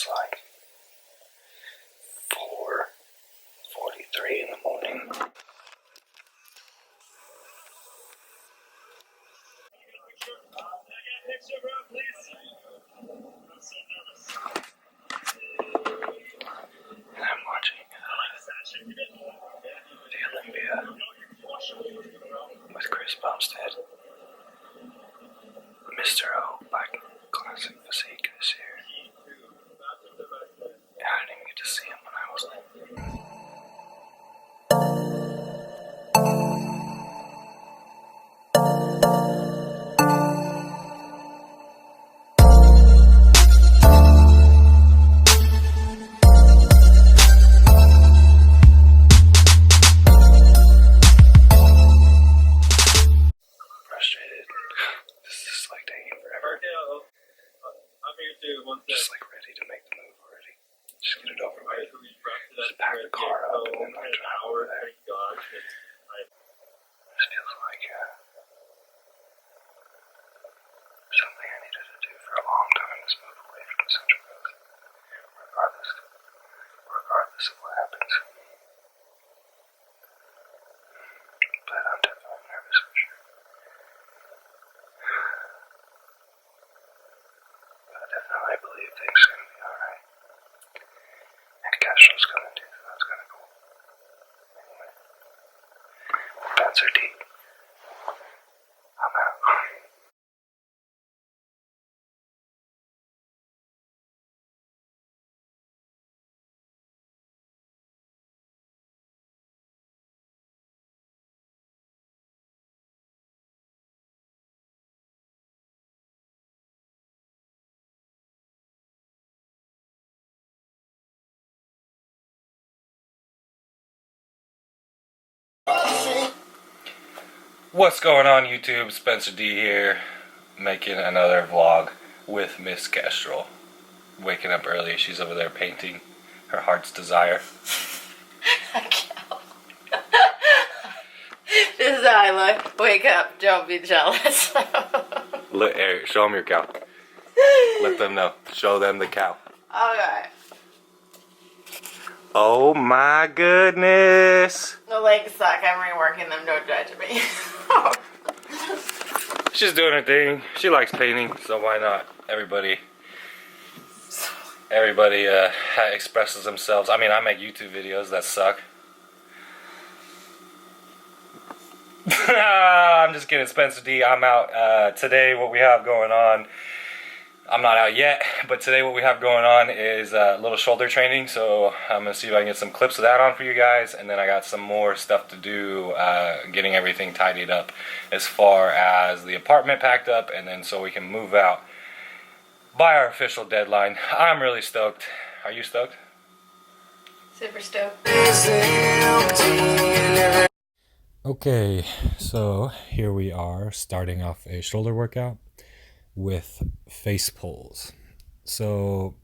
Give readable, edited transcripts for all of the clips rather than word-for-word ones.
It's like 4:43 in the morning. And I'm watching the Olympia with Chris Bumstead. Mr. O by Classic Physique this year. I didn't even get to see him when I was there. Frustrated. This is like taking forever. I'm here too. Just like ready to make the move already. Just get it over with. Just pack the car up and then like drive over there. This feels like something I needed to do for a long time, is move away from the Central Coast. Regardless of what happens. But I'm definitely nervous for sure. But I definitely believe things are going to be alright. And Kestrel's coming too, so that's kind of cool. Anyway. Bets are deep. I'm out. What's going on YouTube? Spencer D here, making another vlog with Miss Kestrel. Waking up early, she's over there painting her heart's desire. This is how I look. Wake up, don't be jealous. Look, Eric, show them your cow. Let them know. Show them the cow. Okay. Oh my goodness! The legs suck. I'm reworking them. Don't judge me. She's doing her thing. She likes painting, so why not? Everybody expresses themselves. I mean, I make YouTube videos that suck. I'm just kidding, Spencer D. I'm out today. What we have going on, I'm not out yet, but today what we have going on is a little shoulder training, so I'm going to see if I can get some clips of that on for you guys, and then I got some more stuff to do, getting everything tidied up as far as the apartment packed up, and then so we can move out by our official deadline. I'm really stoked. Are you stoked? Super stoked. Okay, so here we are starting off a shoulder workout with face pulls. So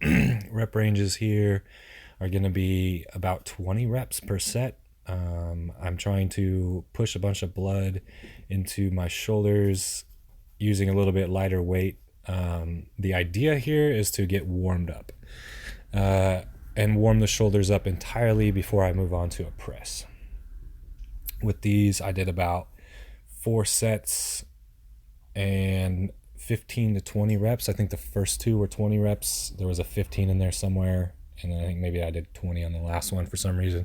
rep ranges here are going to be about 20 reps per set. I'm trying to push a bunch of blood into my shoulders using a little bit lighter weight. The idea here is to get warmed up and warm the shoulders up entirely before I move on to a press. With these, I did about 4 sets and 15 to 20 reps. I think the first 2 were 20 reps. There was a 15 in there somewhere, and then I think maybe I did 20 on the last one for some reason.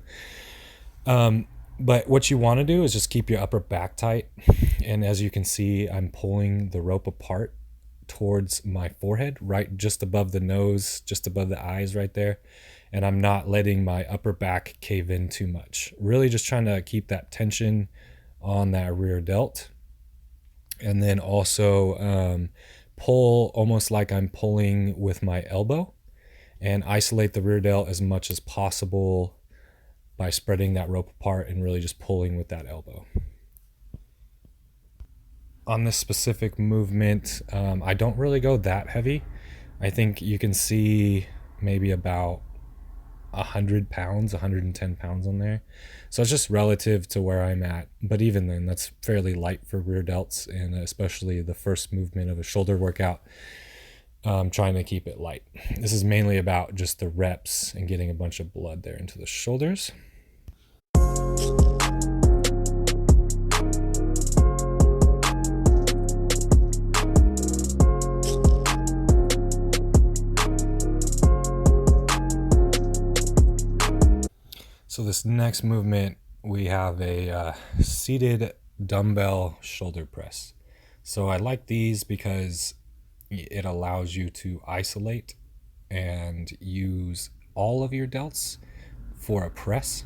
But what you want to do is just keep your upper back tight. And as you can see, I'm pulling the rope apart towards my forehead, right just above the nose, just above the eyes right there. And I'm not letting my upper back cave in too much. Really just trying to keep that tension on that rear delt. And then also pull almost like I'm pulling with my elbow, and isolate the rear delt as much as possible by spreading that rope apart and really just pulling with that elbow. On this specific movement, I don't really go that heavy. I think you can see maybe about 100 pounds, 110 pounds on there. So it's just relative to where I'm at. But even then, that's fairly light for rear delts, and especially the first movement of a shoulder workout. trying to keep it light. This is mainly about just the reps and getting a bunch of blood there into the shoulders. So this next movement, we have a seated dumbbell shoulder press. So I like these because it allows you to isolate and use all of your delts for a press.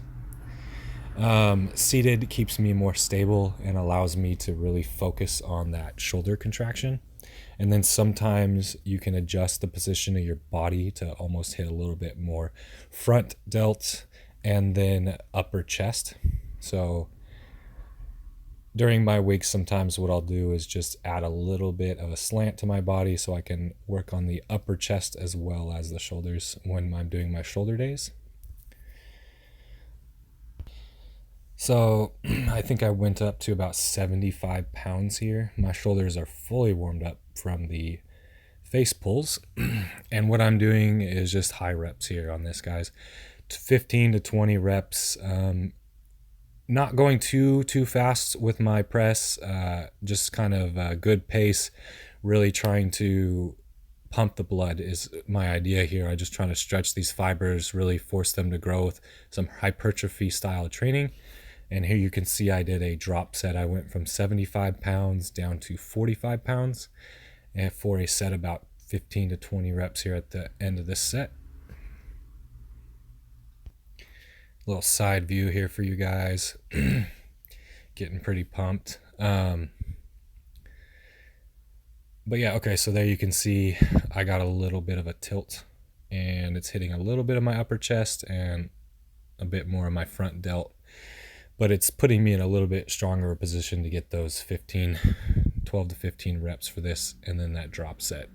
Seated keeps me more stable and allows me to really focus on that shoulder contraction. And then sometimes you can adjust the position of your body to almost hit a little bit more front delt and then upper chest. So during my weeks, sometimes what I'll do is just add a little bit of a slant to my body so I can work on the upper chest as well as the shoulders when I'm doing my shoulder days. So I think I went up to about 75 pounds here. My shoulders are fully warmed up from the face pulls. And what I'm doing is just high reps here on this, guys. 15 to 20 reps. Not going too fast with my press, just kind of a good pace, really trying to pump the blood is my idea here. I'm just trying to stretch these fibers, really force them to grow with some hypertrophy style training. And here you can see I did a drop set. I went from 75 pounds down to 45 pounds and for a set about 15 to 20 reps here at the end of this set. Little side view here for you guys. Getting pretty pumped. But yeah, okay, so there you can see I got a little bit of a tilt and it's hitting a little bit of my upper chest and a bit more of my front delt. But it's putting me in a little bit stronger position to get those 12 to 15 reps for this and then that drop set.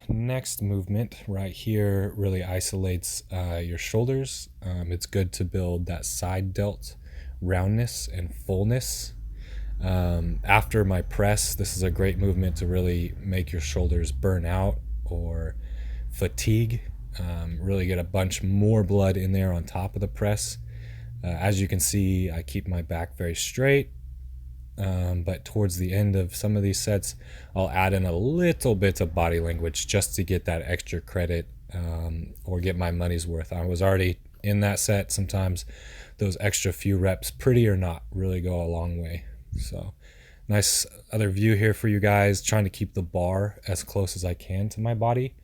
Next movement right here really isolates your shoulders. It's good to build that side delt roundness and fullness. After my press, this is a great movement to really make your shoulders burn out or fatigue. Really get a bunch more blood in there on top of the press. As you can see, I keep my back very straight. But towards the end of some of these sets, I'll add in a little bit of body language just to get that extra credit or get my money's worth. I was already in that set. Sometimes those extra few reps, pretty or not, really go a long way. So nice other view here for you guys, trying to keep the bar as close as I can to my body.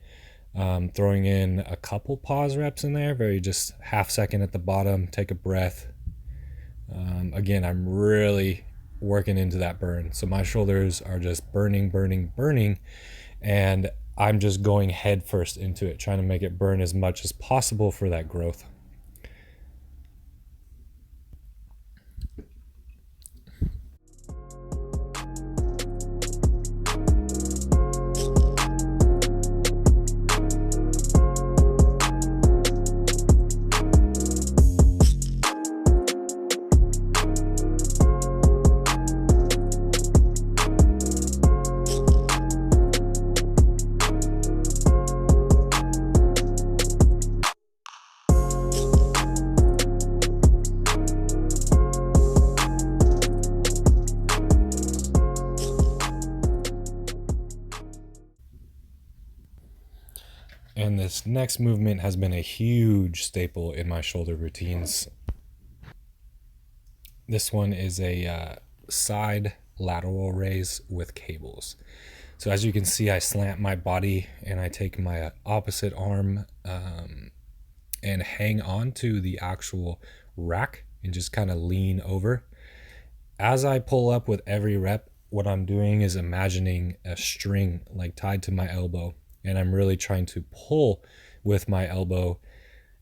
Throwing in a couple pause reps in there, very just half second at the bottom, take a breath. Again, I'm really working into that burn. So my shoulders are just burning, and I'm just going head first into it, trying to make it burn as much as possible for that growth. And this next movement has been a huge staple in my shoulder routines. This one is a side lateral raise with cables. So as you can see, I slant my body and I take my opposite arm and hang on to the actual rack and just kind of lean over. As I pull up with every rep, what I'm doing is imagining a string like tied to my elbow, and I'm really trying to pull with my elbow.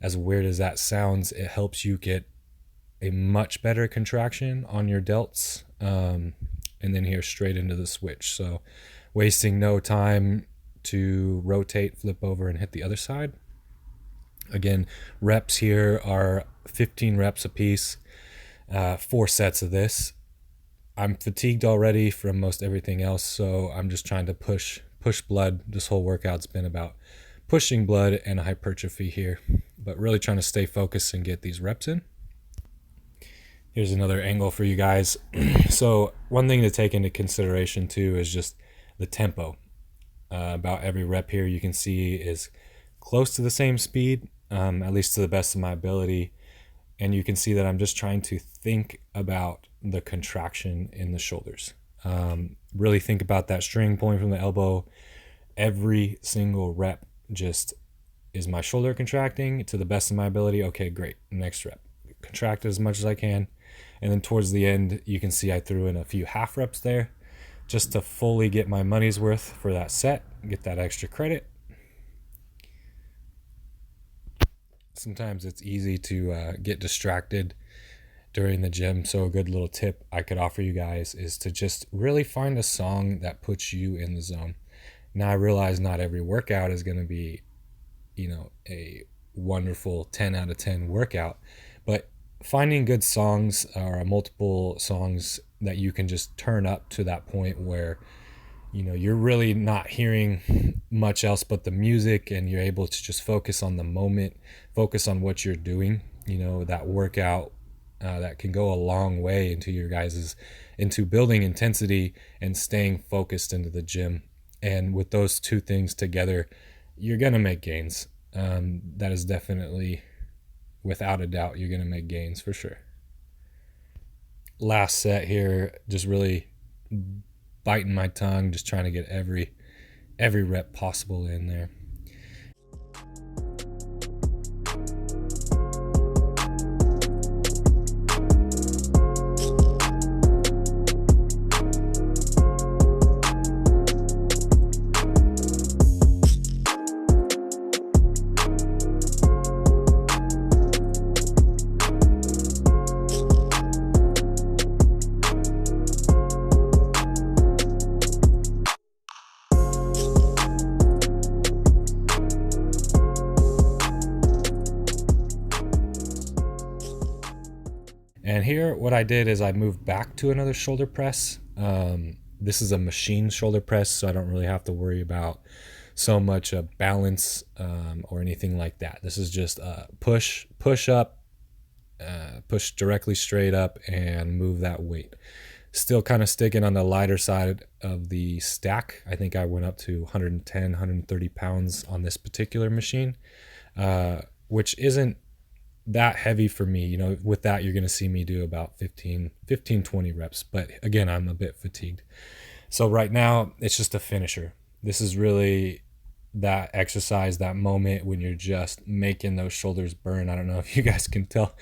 As weird as that sounds, it helps you get a much better contraction on your delts, and then here straight into the switch. So wasting no time to rotate, flip over, and hit the other side. Again, reps here are 15 reps a piece, 4 sets of this. I'm fatigued already from most everything else, so I'm just trying to push blood. This whole workout's been about pushing blood and hypertrophy here, but really trying to stay focused and get these reps in. Here's another angle for you guys. So one thing to take into consideration too is just the tempo. About every rep here you can see is close to the same speed, at least to the best of my ability. And you can see that I'm just trying to think about the contraction in the shoulders. Really think about that string pulling from the elbow. Every single rep just is my shoulder contracting to the best of my ability. Okay, great. Next rep. Contract as much as I can. And then towards the end, you can see I threw in a few half reps there just to fully get my money's worth for that set, get that extra credit. Sometimes it's easy to get distracted during the gym, so a good little tip I could offer you guys is to just really find a song that puts you in the zone. Now I realize not every workout is going to be, a wonderful 10 out of 10 workout, but finding good songs or multiple songs that you can just turn up to that point where you're really not hearing much else but the music, and you're able to just focus on the moment, focus on what you're doing. That workout that can go a long way into building intensity and staying focused into the gym. And with those two things together, you're gonna make gains. That is definitely, without a doubt, you're gonna make gains for sure. Last set here, just really biting my tongue, just trying to get every rep possible in there. And here what I did is I moved back to another shoulder press. This is a machine shoulder press, so I don't really have to worry about so much balance or anything like that. This is just push up, push directly straight up and move that weight. Still kind of sticking on the lighter side of the stack. I think I went up to 110, 130 pounds on this particular machine, which isn't that heavy for me. With that, you're going to see me do about 15, 20 reps. But again, I'm a bit fatigued. So right now, it's just a finisher. This is really that exercise, that moment when you're just making those shoulders burn. I don't know if you guys can tell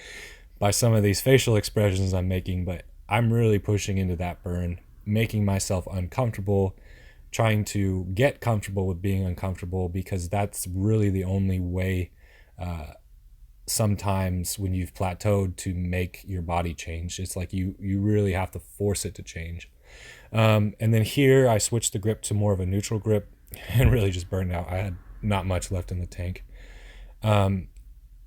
by some of these facial expressions I'm making, but I'm really pushing into that burn, making myself uncomfortable, trying to get comfortable with being uncomfortable, because that's really the only way sometimes when you've plateaued to make your body change. It's like you really have to force it to change. And then here I switched the grip to more of a neutral grip and really just burned out. I had not much left in the tank. And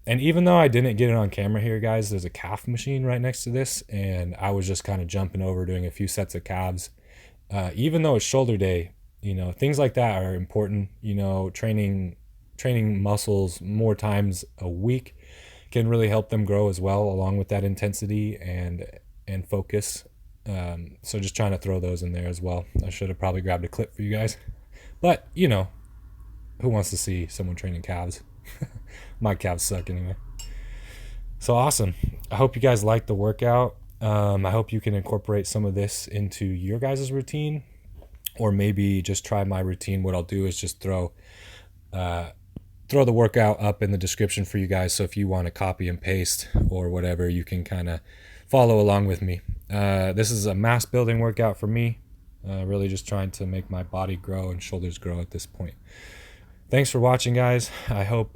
even though I didn't get it on camera here, guys, there's a calf machine right next to this, and I was just kind of jumping over, doing a few sets of calves. Even though it's shoulder day, things like that are important. Training muscles more times a week can really help them grow as well, along with that intensity and focus. So just trying to throw those in there as well. I should have probably grabbed a clip for you guys, but who wants to see someone training calves? My calves suck anyway. So awesome. I hope you guys liked the workout. I hope you can incorporate some of this into your guys' routine, or maybe just try my routine. What I'll do is just throw the workout up in the description for you guys. So if you want to copy and paste or whatever, you can kind of follow along with me. This is a mass building workout for me. Really just trying to make my body grow and shoulders grow at this point. Thanks for watching, guys. I hope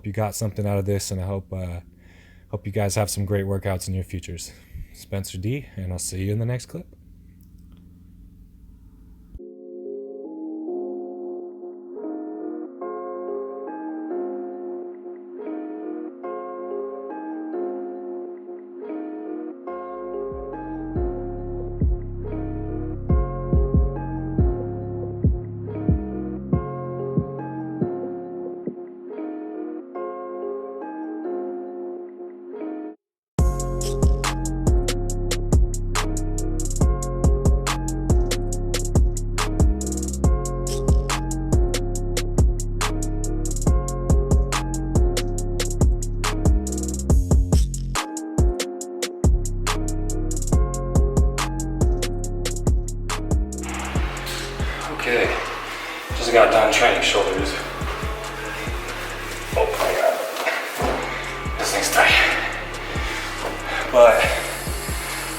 you got something out of this, and I hope you guys have some great workouts in your futures. Spencer D, and I'll see you in the next clip. Okay, just got done training shoulders. Oh my god, this thing's tight. But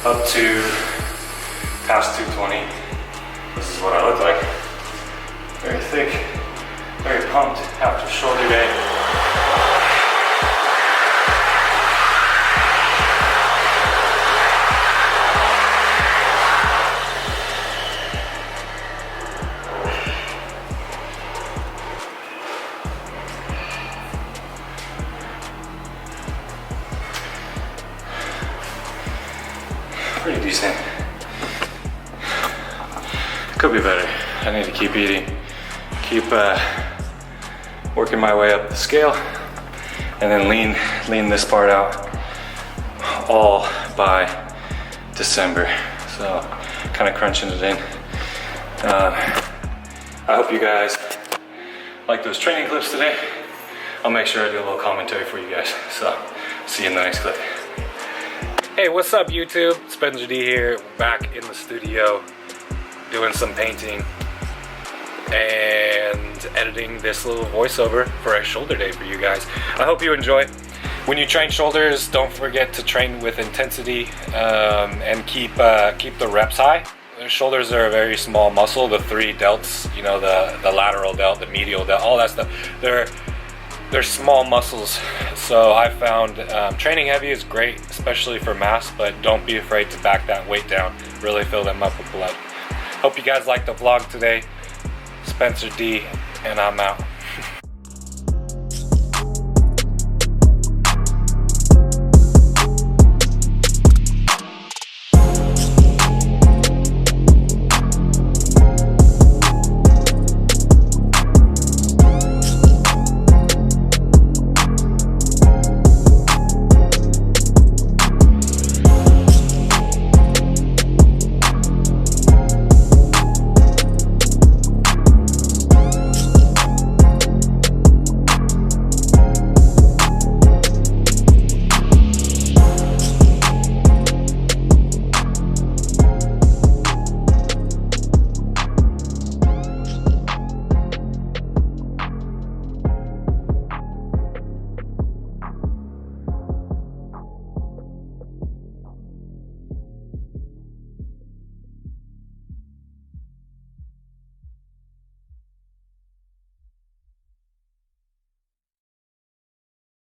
up to past 220, this is what I look like. Very thick, very pumped after shoulder day. Pretty decent. Could be better. I need to keep eating, keep working my way up the scale, and then lean this part out all by December. So kind of crunching it in. I hope you guys like those training clips today. I'll make sure I do a little commentary for you guys. So see you in the next clip. Hey, what's up YouTube? Spencer D here, back in the studio doing some painting and editing this little voiceover for a shoulder day for you guys. I hope you enjoy. When you train shoulders, don't forget to train with intensity and keep the reps high. The shoulders are a very small muscle. The three delts, you know, the lateral delt, the medial delt, all that stuff, they're small muscles. So I found training heavy is great, especially for mass, but don't be afraid to back that weight down. Really fill them up with blood. Hope you guys liked the vlog today. Spencer D, and I'm out.